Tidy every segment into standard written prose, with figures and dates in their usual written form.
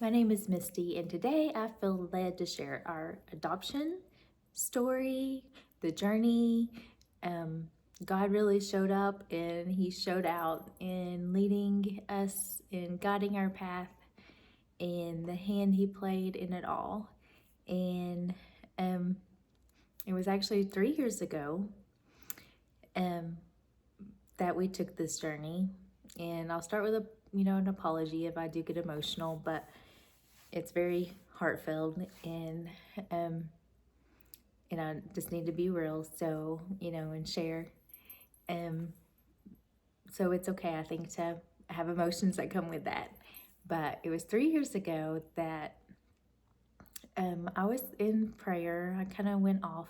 My name is Misty, and today I feel led to share our adoption story, the journey. Um, God really showed up and He showed out in leading us and guiding our path, and the hand He played in it all. And um, it was actually 3 years ago um, that we took this journey. And I'll start with an apology if I do get emotional, but it's very heartfelt, and um just need to be real, so and share. um so it's okay, I think, to have emotions that come with that. But it was 3 years ago that I was in prayer. I kind of went off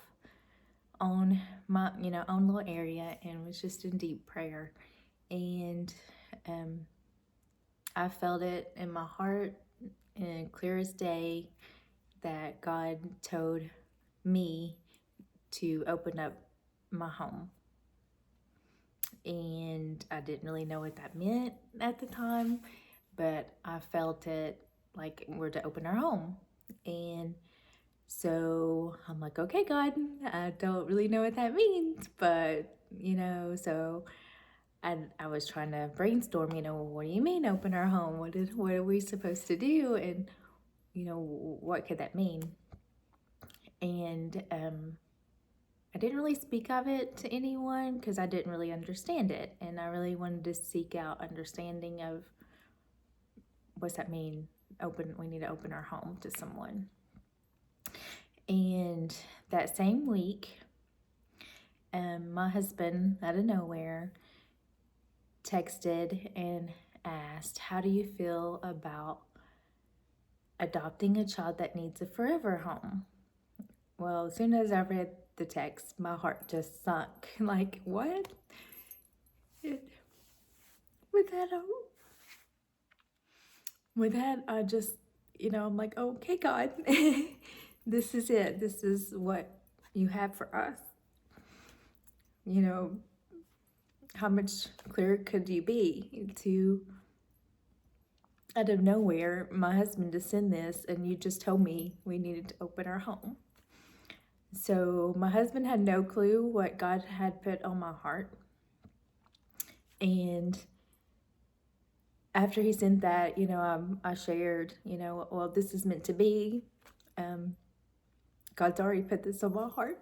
on my own little area and was just in deep prayer, and um I felt it in my heart, and clear as day, that God told me to open up my home. And I didn't really know what that meant at the time, but I felt it like we're to open our home. And so I'm like, okay, God, I don't really know what that means, but so I was trying to brainstorm, what do you mean open our home? What are we supposed to do? And what could that mean? And I didn't really speak of it to anyone because I didn't really understand it. And I really wanted to seek out understanding of what's that mean? We need to open our home to someone. And that same week, my husband, out of nowhere, texted and asked, "How do you feel about adopting a child that needs a forever home?" Well, as soon as I read the text, my heart just sunk. Like, what? It, with that, I just, I'm like, okay, God, this is it. This is what you have for us. You know, how much clearer could you be to, out of nowhere, my husband to send this, and you just told me we needed to open our home? So my husband had no clue what God had put on my heart. And after he sent that, I shared, well, this is meant to be. God's already put this on my heart.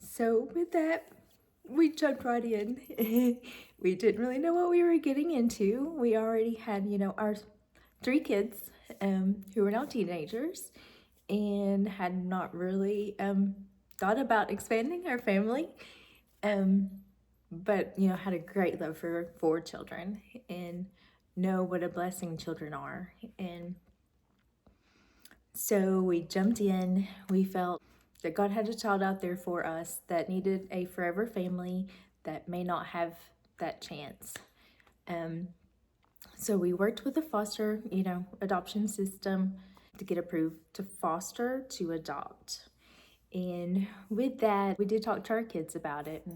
So with that, we jumped right in. We didn't really know what we were getting into. We already had, our 3 kids who were now teenagers, and had not really thought about expanding our family. But, had a great love for 4 children and know what a blessing children are. And so we jumped in. We felt that God had a child out there for us that needed a forever family that may not have that chance. So we worked with the foster, adoption system to get approved to foster to adopt. And with that, we did talk to our kids about it,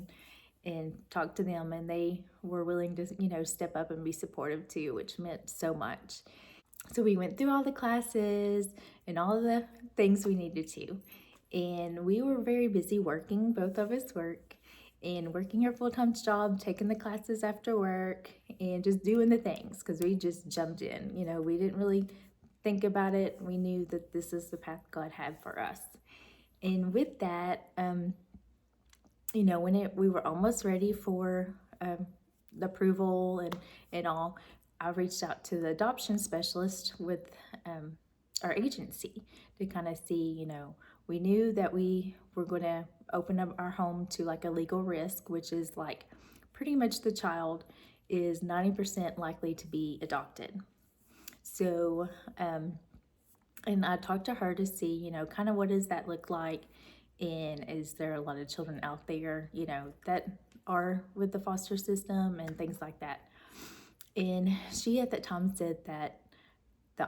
and talk to them, and they were willing to, step up and be supportive too, which meant so much. So we went through all the classes and all of the things we needed to. And we were very busy working, both of us work, and working our full-time job, taking the classes after work, and just doing the things because we just jumped in. We didn't really think about it. We knew that this is the path God had for us. And with that, when we were almost ready for the approval and all, I reached out to the adoption specialist with our agency to kind of see, we knew that we were going to open up our home to like a legal risk, which is like pretty much the child is 90% likely to be adopted. So, and I talked to her to see, kind of what does that look like, and is there a lot of children out there, that are with the foster system and things like that. And she at that time said that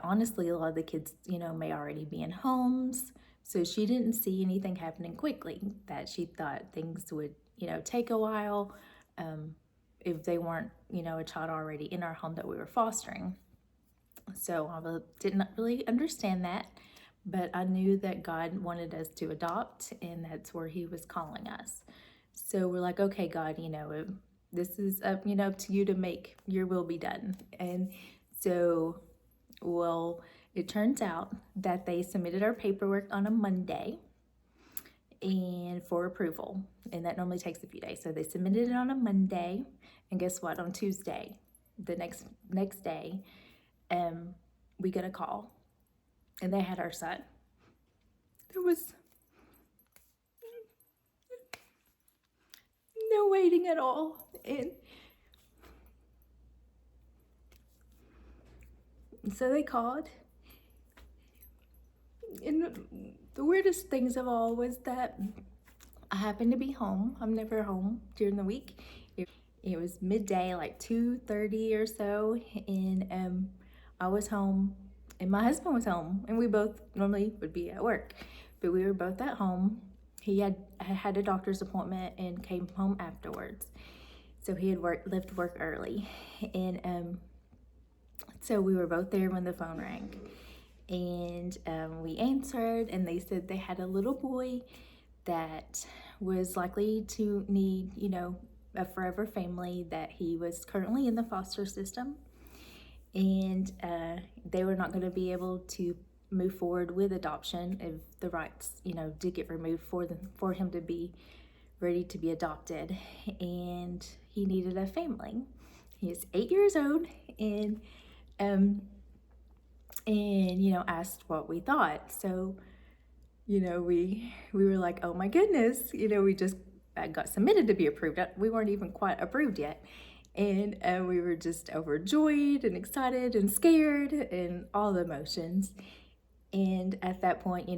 honestly, a lot of the kids, may already be in homes. So she didn't see anything happening quickly, that she thought things would, take a while. if they weren't, a child already in our home that we were fostering. So I didn't really understand that, but I knew that God wanted us to adopt, and that's where He was calling us. So we're like, okay, God, this is up, up to you to make your will be done. And so, well, it turns out that they submitted our paperwork on a Monday and for approval, and that normally takes a few days. So they submitted it on a Monday, and guess what? On Tuesday, the next day, we get a call, and they had our son. There was no waiting at all, and so they called. And the weirdest things of all was that I happened to be home. I'm never home during the week. It was midday, like 2:30 or so, and I was home, and my husband was home, and we both normally would be at work, but we were both at home. He had a doctor's appointment and came home afterwards, so he had left work early, and so we were both there when the phone rang, and we answered, and they said they had a little boy that was likely to need, a forever family, that he was currently in the foster system, and they were not going to be able to move forward with adoption if the rights, did get removed for him to be ready to be adopted, and he needed a family. He is 8 years old, and asked what we thought. So we were like, oh my goodness, we just got submitted to be approved. We weren't even quite approved yet. And we were just overjoyed and excited and scared and all the emotions. And at that point, we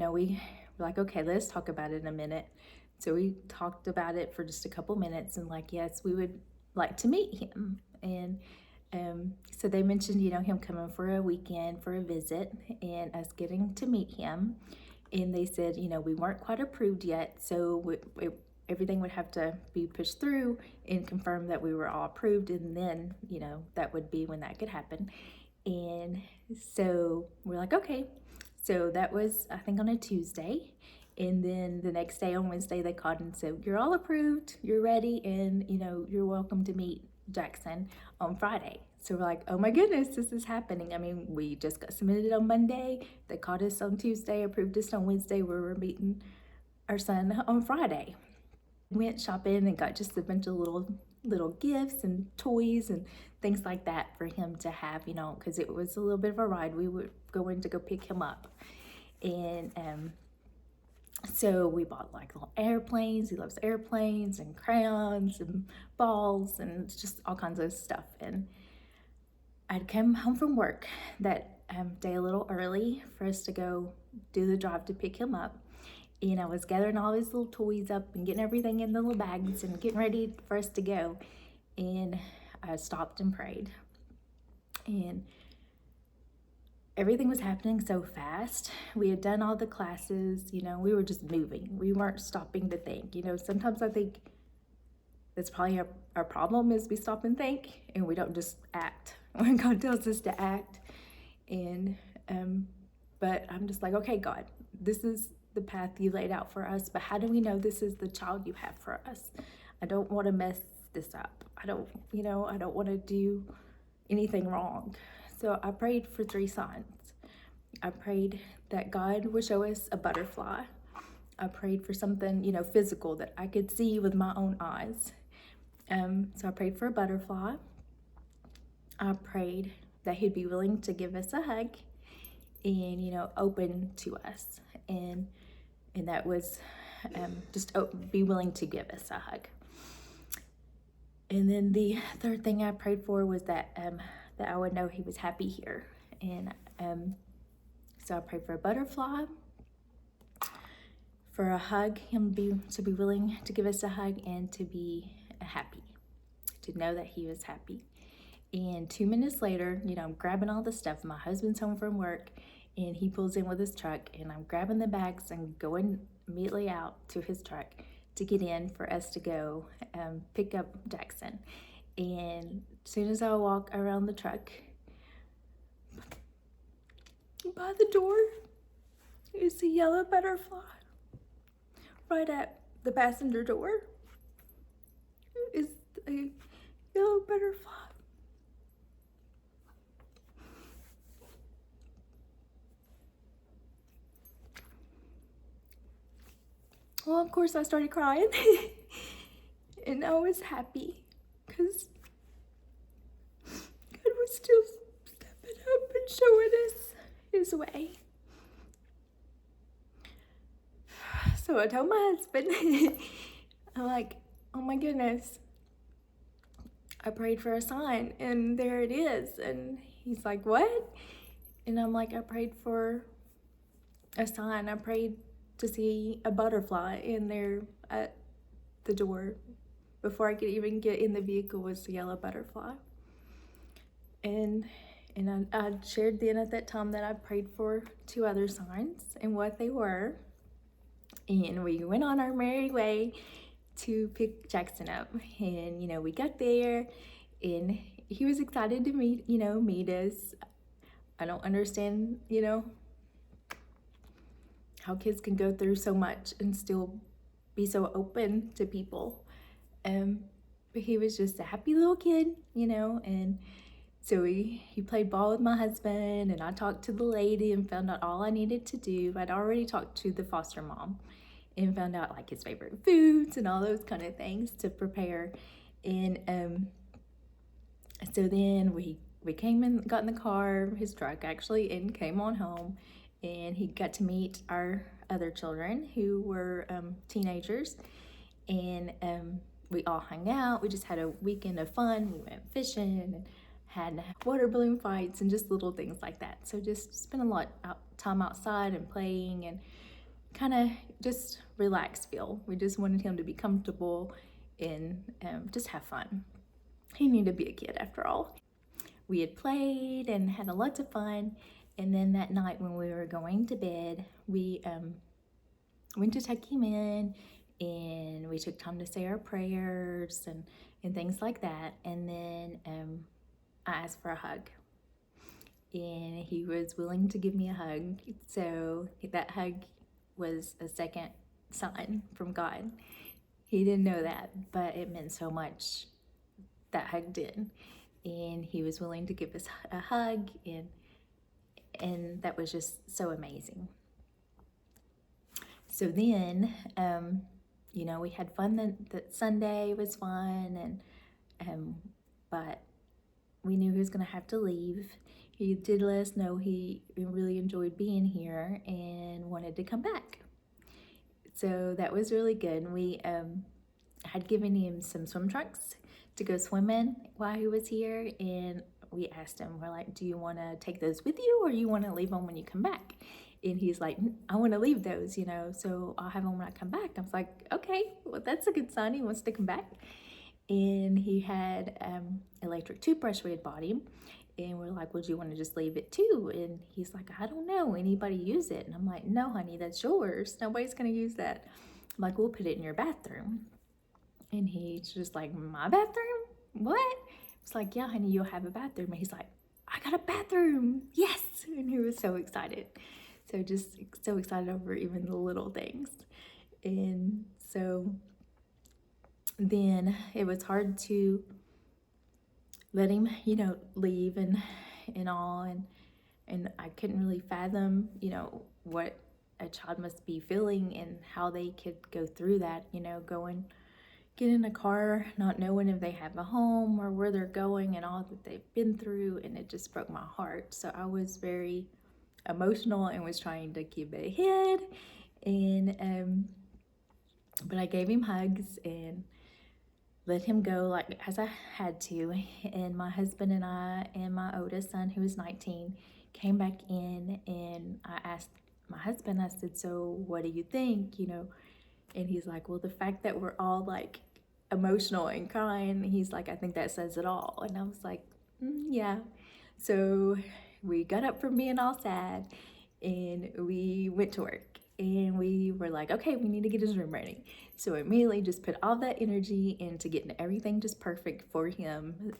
were like, okay, let's talk about it in a minute. So we talked about it for just a couple minutes, and like, yes, we would like to meet him. And so they mentioned, him coming for a weekend for a visit and us getting to meet him. And they said, we weren't quite approved yet, so everything would have to be pushed through and confirm that we were all approved, and then, that would be when that could happen. And so we're like, okay. So that was, I think, on a Tuesday. And then the next day, on Wednesday, they called and said, you're all approved, you're ready, and, you're welcome to meet Jackson on Friday. So we're like, oh my goodness, this is happening. I mean, we just got submitted on Monday. They called us on Tuesday, approved us on Wednesday. We were meeting our son on Friday. Went shopping and got just a bunch of little gifts and toys and things like that for him to have, because it was a little bit of a ride. We were going to go pick him up. And so we bought like little airplanes. He loves airplanes and crayons and balls and just all kinds of stuff. And I'd come home from work that day a little early for us to go do the drive to pick him up. And I was gathering all his little toys up and getting everything in the little bags and getting ready for us to go. And I stopped and prayed. And everything was happening so fast. We had done all the classes, we were just moving. We weren't stopping to think. Sometimes I think that's probably our problem, is we stop and think and we don't just act when God tells us to act. And but I'm just like, okay, God, this is the path you laid out for us, but how do we know this is the child you have for us? I don't want to mess this up. I don't want to do anything wrong. So I prayed for 3 signs. I prayed that God would show us a butterfly. I prayed for something, physical that I could see with my own eyes. So I prayed for a butterfly. I prayed that he'd be willing to give us a hug and, open to us. And that was just be willing to give us a hug. And then the third thing I prayed for was that I would know he was happy here. And so I prayed for a butterfly, for a hug, him to be willing to give us a hug, and to be happy, to know that he was happy. And 2 minutes later, I'm grabbing all the stuff. My husband's home from work, and he pulls in with his truck, and I'm grabbing the bags and going immediately out to his truck to get in for us to go pick up Jackson. And as soon as I walk around the truck, by the door is a yellow butterfly. Right at the passenger door is a yellow butterfly. Well, of course, I started crying. And I was happy because God was still stepping up and showing us his way. So I told my husband, I'm like, oh my goodness, I prayed for a sign and there it is. And he's like, what? And I'm like, I prayed for a sign. I prayed to see a butterfly in there at the door. Before I could even get in the vehicle was the yellow butterfly. And I shared then at that time that I prayed for 2 other signs and what they were. And we went on our merry way to pick Jackson up. And, we got there and he was excited to meet us. I don't understand, how kids can go through so much and still be so open to people. But he was just a happy little kid, and so he played ball with my husband, and I talked to the lady and found out all I needed to do. I'd already talked to the foster mom and found out like his favorite foods and all those kind of things to prepare. And so then we came and got in the car, his truck actually, and came on home. And he got to meet our other children who were teenagers. And we all hung out. We just had a weekend of fun. We went fishing and had water balloon fights and just little things like that. So just spent a lot of time outside and playing and kind of just relaxed feel. We just wanted him to be comfortable and just have fun. He needed to be a kid after all. We had played and had a lot of fun. And then that night when we were going to bed, we went to tuck him in and we took time to say our prayers and things like that. And then I asked for a hug. And he was willing to give me a hug. So that hug was a second sign from God. He didn't know that, but it meant so much. That hug did. And he was willing to give us a hug, and that was just so amazing. So then, we had fun. That Sunday was fun, but we knew he was going to have to leave. He did let us know he really enjoyed being here and wanted to come back. So that was really good. We had given him some swim trunks to go swimming while he was here, and we asked him, we're like, do you want to take those with you or you want to leave them when you come back? And he's like, I want to leave those, so I'll have them when I come back. I was like, okay, well, that's a good sign. He wants to come back. And he had electric toothbrush we had bought him. And we're like, well, do you want to just leave it too? And he's like, I don't know. Anybody use it? And I'm like, no, honey, that's yours. Nobody's going to use that. I'm like, we'll put it in your bathroom. And he's just like, my bathroom? What? It's like, yeah, honey, you'll have a bathroom. And he's like, I got a bathroom. Yes. And he was so excited. So just so excited over even the little things. And so then it was hard to let him, leave and all. And I couldn't really fathom, what a child must be feeling and how they could go through that, get in a car, not knowing if they have a home or where they're going and all that they've been through. And it just broke my heart. So I was very emotional and was trying to keep it hid. And, but I gave him hugs and let him go like as I had to. And my husband and I and my oldest son, who was 19, came back in, and I asked my husband, I said, so what do you think, And he's like, well, the fact that we're all like emotional and crying, he's like, I think that says it all. And I was like, yeah. So we got up from being all sad and we went to work. And we were like, okay, we need to get his room ready. So immediately just put all that energy into getting everything just perfect for him,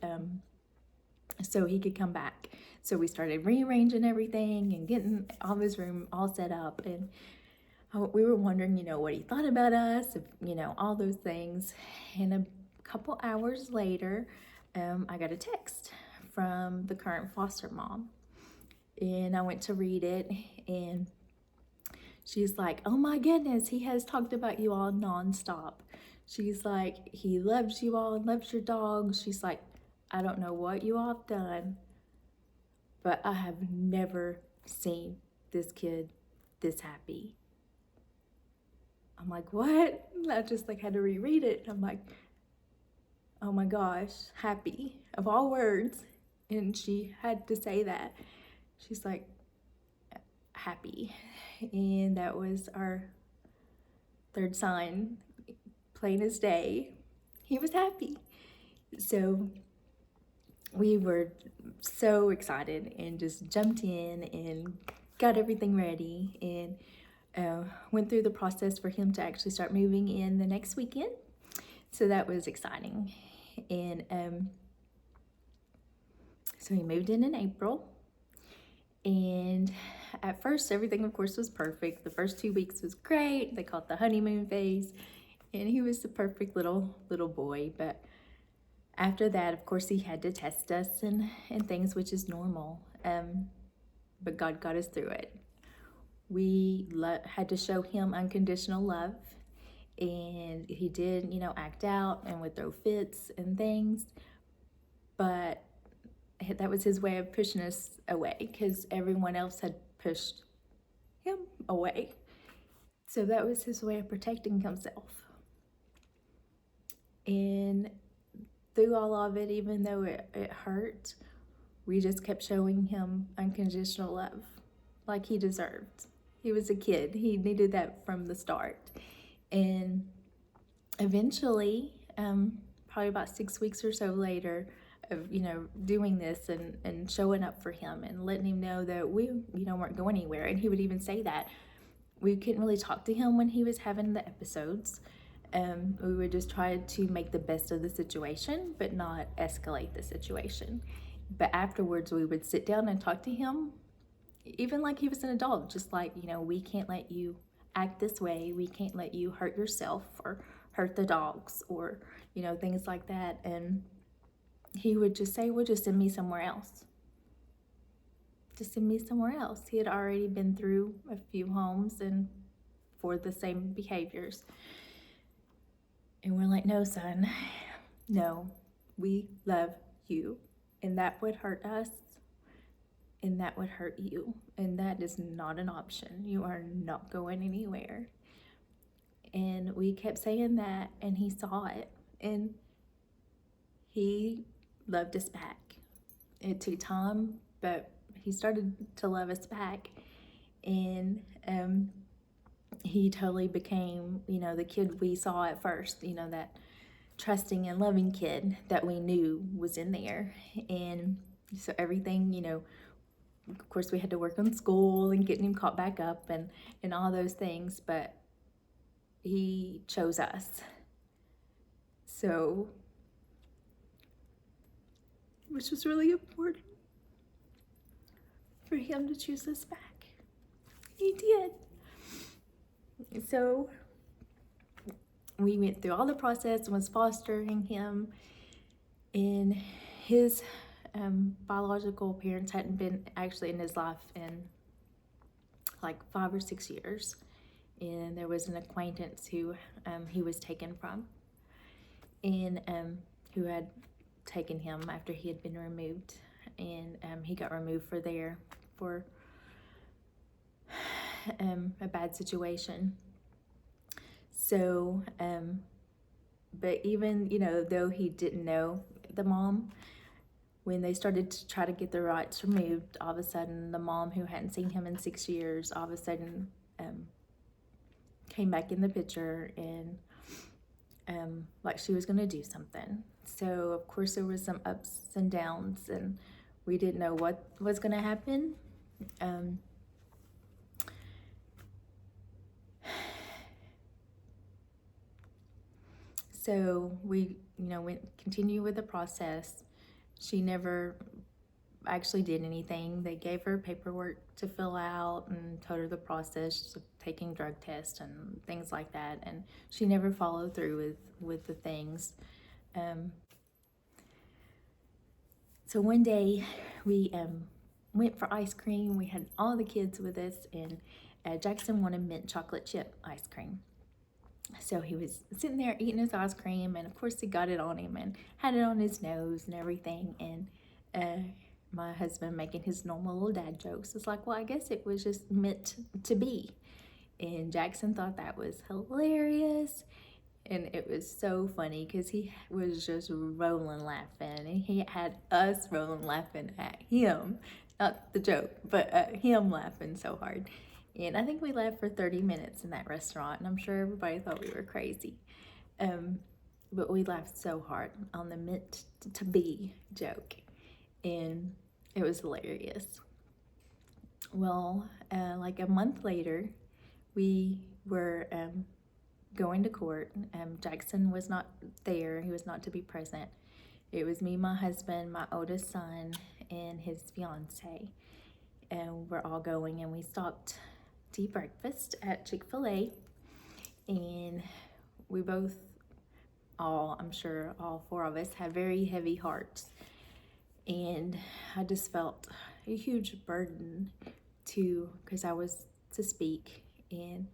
so he could come back. So we started rearranging everything and getting all his room all set up. And we were wondering, what he thought about us, all those things. And a couple hours later, I got a text from the current foster mom. And I went to read it, and she's like, oh my goodness, he has talked about you all nonstop. She's like, he loves you all, loves your dogs. She's like, I don't know what you all have done, but I have never seen this kid this happy. I'm like, what? I just had to reread it. I'm like, oh my gosh, happy of all words. And she had to say that. She's like, happy. And that was our third sign, plain as day. He was happy. So we were so excited and just jumped in and got everything ready, and went through the process for him to actually start moving in the next weekend. So that was exciting. And so he moved in April. And at first, everything, of course, was perfect. The first 2 weeks was great. They call it the honeymoon phase. And he was the perfect little boy. But after that, of course, he had to test us and things, which is normal. But God got us through it. We had to show him unconditional love. And he did, act out and would throw fits and things. But that was his way of pushing us away, because everyone else had pushed him away. So that was his way of protecting himself. And through all of it, even though it hurt, we just kept showing him unconditional love like he deserved. He was a kid. He needed that from the start. And eventually, probably about 6 weeks or so later of, doing this and showing up for him and letting him know that we, weren't going anywhere. And he would even say that. We couldn't really talk to him when he was having the episodes. We would just try to make the best of the situation, but not escalate the situation. But afterwards, we would sit down and talk to him, even like he was an adult, just like, we can't let you act this way. We can't let you hurt yourself or hurt the dogs or, things like that. And he would just say, well, just send me somewhere else. Just send me somewhere else. He had already been through a few homes and for the same behaviors. And we're like, no, son, no, we love you. And that would hurt us. And that would hurt you. And that is not an option. You are not going anywhere. And we kept saying that, and he saw it. And he loved us back. It took time, but he started to love us back. And he totally became, the kid we saw at first, that trusting and loving kid that we knew was in there. And so everything, of course, we had to work on school and getting him caught back up and all those things, but he chose us. So, which was really important for him to choose us back. He did. So we went through all the process, was fostering him, and his biological parents hadn't been actually in his life in like 5 or 6 years. And there was an acquaintance who he was taken from, and who had taken him after he had been removed. And he got removed for a bad situation. So, but even, though he didn't know the mom, when they started to try to get the rights removed, all of a sudden the mom, who hadn't seen him in 6 years, all of a sudden came back in the picture, and like she was going to do something. So of course there was some ups and downs, and we didn't know what was going to happen. So we, went continue with the process. She never actually did anything. They gave her paperwork to fill out and told her the process of taking drug tests and things like that. And she never followed through with the things. So one day we went for ice cream. We had all the kids with us, and Jackson wanted mint chocolate chip ice cream. So he was sitting there eating his ice cream, and of course he got it on him and had it on his nose and everything. And my husband, making his normal little dad jokes, was like, well, I guess it was just meant to be. And Jackson thought that was hilarious. And it was so funny because he was just rolling laughing, and he had us rolling laughing at him. Not the joke, but him laughing so hard. And I think we laughed for 30 minutes in that restaurant, and I'm sure everybody thought we were crazy. But we laughed so hard on the meant to be joke, and it was hilarious. Well, like a month later, we were going to court. Jackson was not there. He was not to be present. It was me, my husband, my oldest son, and his fiance. And we're all going, and we stopped to eat breakfast at Chick-fil-A. And we both, I'm sure all four of us, have very heavy hearts. And I just felt a huge burden because I was to speak. And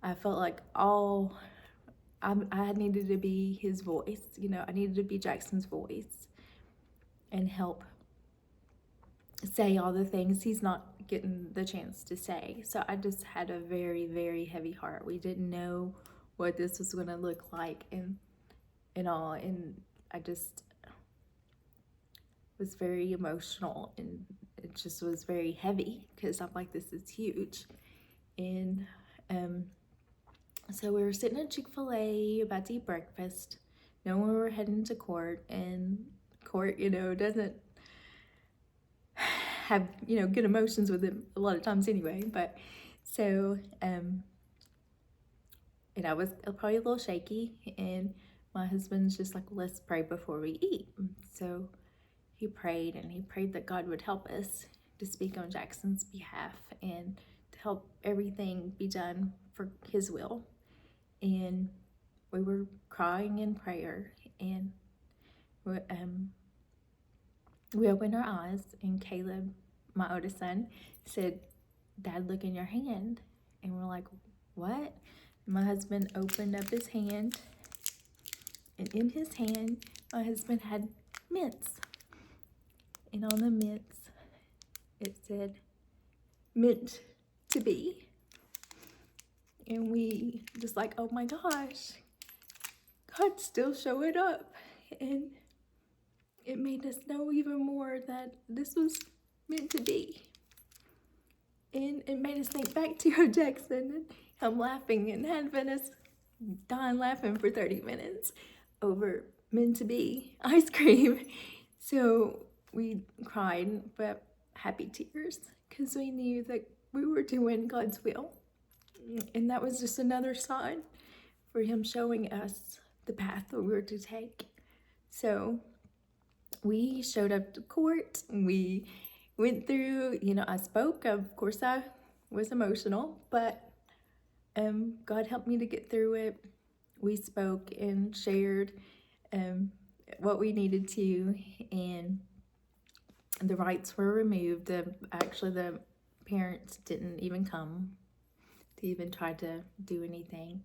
I felt like I needed to be his voice. I needed to be Jackson's voice and help say all the things he's not getting the chance to say. So I just had a very, very heavy heart. We didn't know what this was going to look like and all. And I just was very emotional, and it just was very heavy because I'm like, this is huge. And so we were sitting at Chick-fil-A about to eat breakfast, knowing we were heading to court, and court, doesn't have, good emotions with it a lot of times anyway. But so, and I was probably a little shaky, and my husband's just like, let's pray before we eat. So he prayed, and he prayed that God would help us to speak on Jackson's behalf and to help everything be done for his will. And we were crying in prayer, and we opened our eyes, and Caleb, my oldest son, said, Dad, look in your hand. And we're like, what? My husband opened up his hand, and in his hand, my husband had mints. And on the mints, it said, meant to be. And we just like, oh my gosh, God's still showing up. And it made us know even more that this was meant to be. And it made us think back to Jackson and him laughing, and having us dying laughing for 30 minutes over meant to be ice cream. So we cried, but happy tears, because we knew that we were doing God's will. And that was just another sign for him showing us the path that we were to take. So we showed up to court. We went through, I spoke. Of course, I was emotional, but God helped me to get through it. We spoke and shared what we needed to, and the rights were removed. Actually, the parents didn't even come to even try to do anything.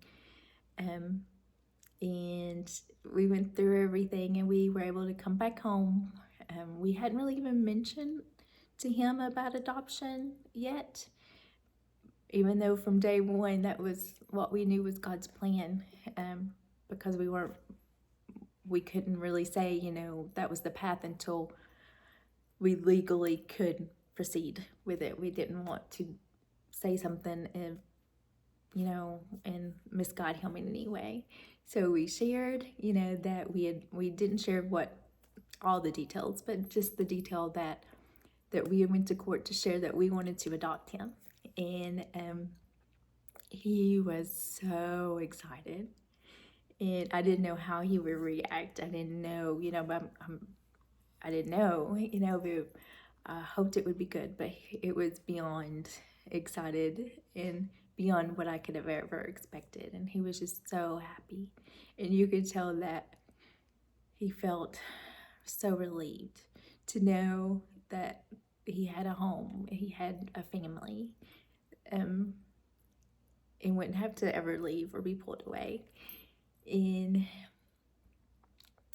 And we went through everything, and we were able to come back home. We hadn't really even mentioned to him about adoption yet, even though from day one that was what we knew was God's plan, because we couldn't really say, that was the path until we legally could proceed with it. We didn't want to say something and misguide him in any way. So we shared, that we didn't share all the details, but just the detail that we went to court to share that we wanted to adopt him. And he was so excited. and I didn't know how he would react. I didn't know, but I didn't know, but I hoped it would be good, but it was beyond excited and beyond what I could have ever expected. And he was just so happy. And you could tell that he felt so relieved to know that he had a home, he had a family, and wouldn't have to ever leave or be pulled away. And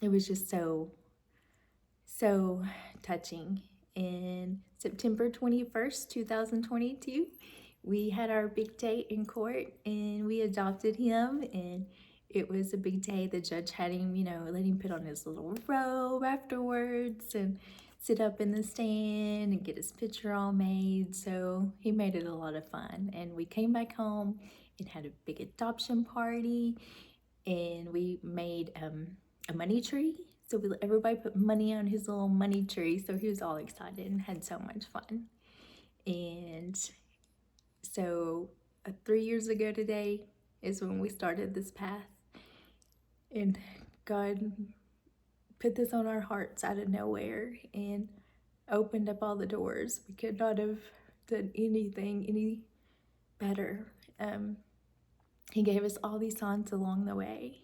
it was just so touching. And September 21st, 2022, we had our big day in court and we adopted him. And it was a big day. The judge had him, let him put on his little robe afterwards and sit up in the stand and get his picture all made. So he made it a lot of fun. And we came back home and had a big adoption party. And we made a money tree. So everybody put money on his little money tree. So he was all excited and had so much fun. And so 3 years ago today is when we started this path. And God put this on our hearts out of nowhere and opened up all the doors. We could not have done anything any better. He gave us all these signs along the way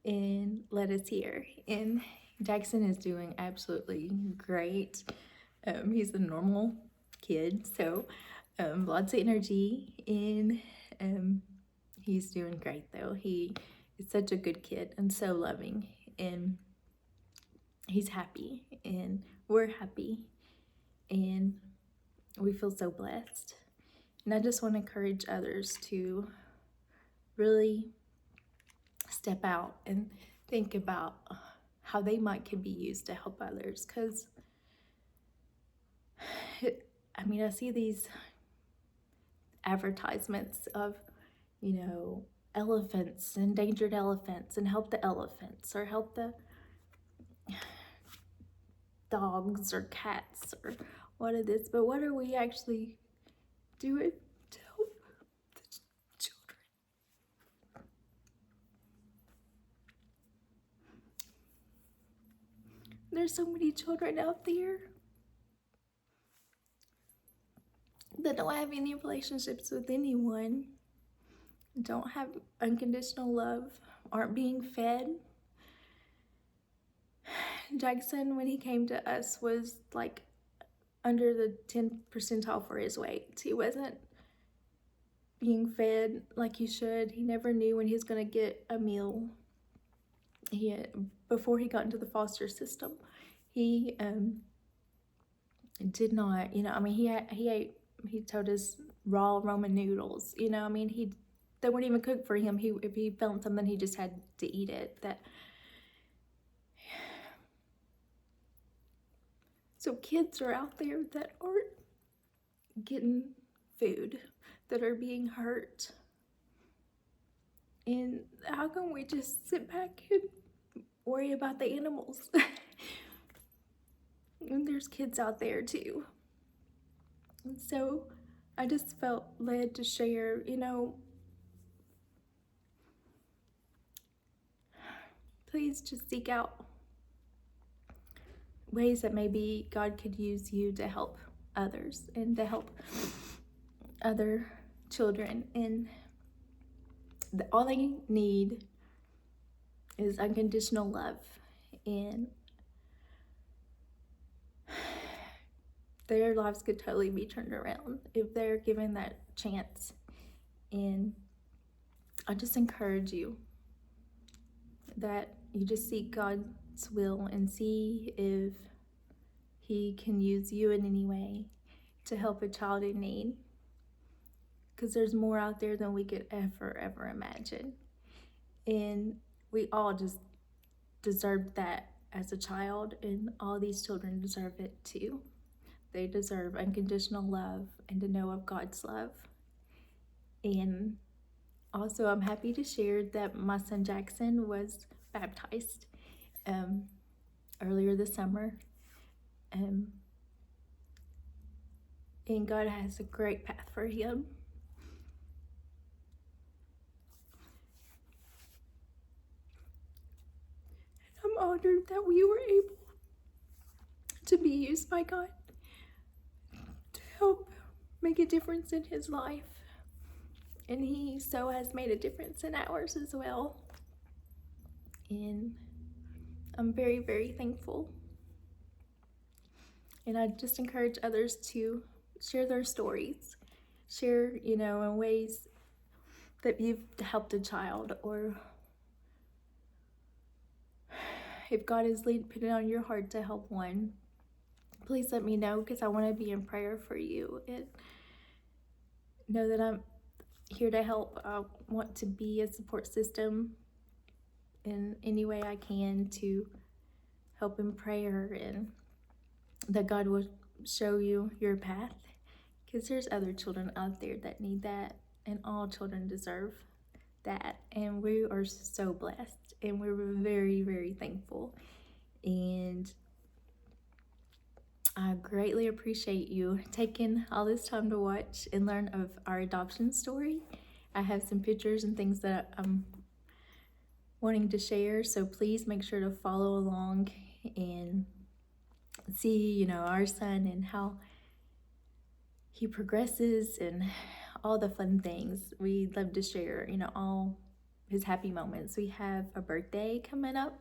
and led us here. And Jackson is doing absolutely great. He's a normal kid, so lots of energy, and he's doing great though. He is such a good kid and so loving, and he's happy, and we're happy, and we feel so blessed. And I just want to encourage others to really step out and think about how they could be used to help others. Because I see these advertisements of elephants, endangered elephants, and help the elephants or help the dogs or cats or what it is, but what are we actually doing to help the children? There's so many children out there that don't have any relationships with anyone, don't have unconditional love, aren't being fed. Jackson, when he came to us, was like under the 10th percentile for his weight. He wasn't being fed like he should. He never knew when he was going to get a meal. Before he got into the foster system, he did not, he told us raw Roman noodles, they weren't even cooked for him. If he felt something, he just had to eat it. So kids are out there that aren't getting food, that are being hurt. And how can we just sit back and worry about the animals? And there's kids out there too. And so I just felt led to share, please just seek out ways that maybe God could use you to help others and to help other children. And all they need is unconditional love, and their lives could totally be turned around if they're given that chance. And I just encourage you that you just seek God's will and see if He can use you in any way to help a child in need. Because there's more out there than we could ever imagine. And we all just deserved that as a child, and all these children deserve it too. They deserve unconditional love and to know of God's love. And also, I'm happy to share that my son Jackson was baptized earlier this summer. And God has a great path for him. honored that we were able to be used by God to help make a difference in his life. And he so has made a difference in ours as well. And I'm very, very thankful. And I just encourage others to share their stories. Share, in ways that you've helped a child, or if God is put it on your heart to help one, please let me know, because I want to be in prayer for you and know that I'm here to help. I want to be a support system in any way I can to help in prayer, and that God will show you your path, because there's other children out there that need that, and all children deserve that. And we are so blessed, and we're very, very thankful. And I greatly appreciate you taking all this time to watch and learn of our adoption story. I have some pictures and things that I'm wanting to share, so please make sure to follow along and see, our son and how he progresses and all the fun things. We love to share, all his happy moments. We have a birthday coming up.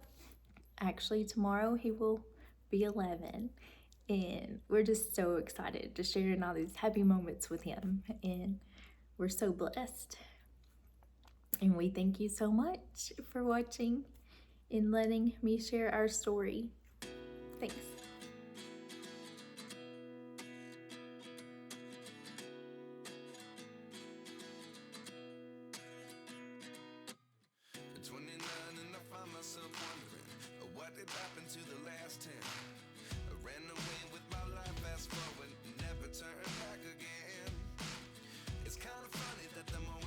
Actually, tomorrow he will be 11. And we're just so excited to share in all these happy moments with him. And we're so blessed. And we thank you so much for watching and letting me share our story. Thanks. At 29 and I find myself wondering what did happen to the last 10. I ran away with my life, fast forward, never turn back again. It's kind of funny that the more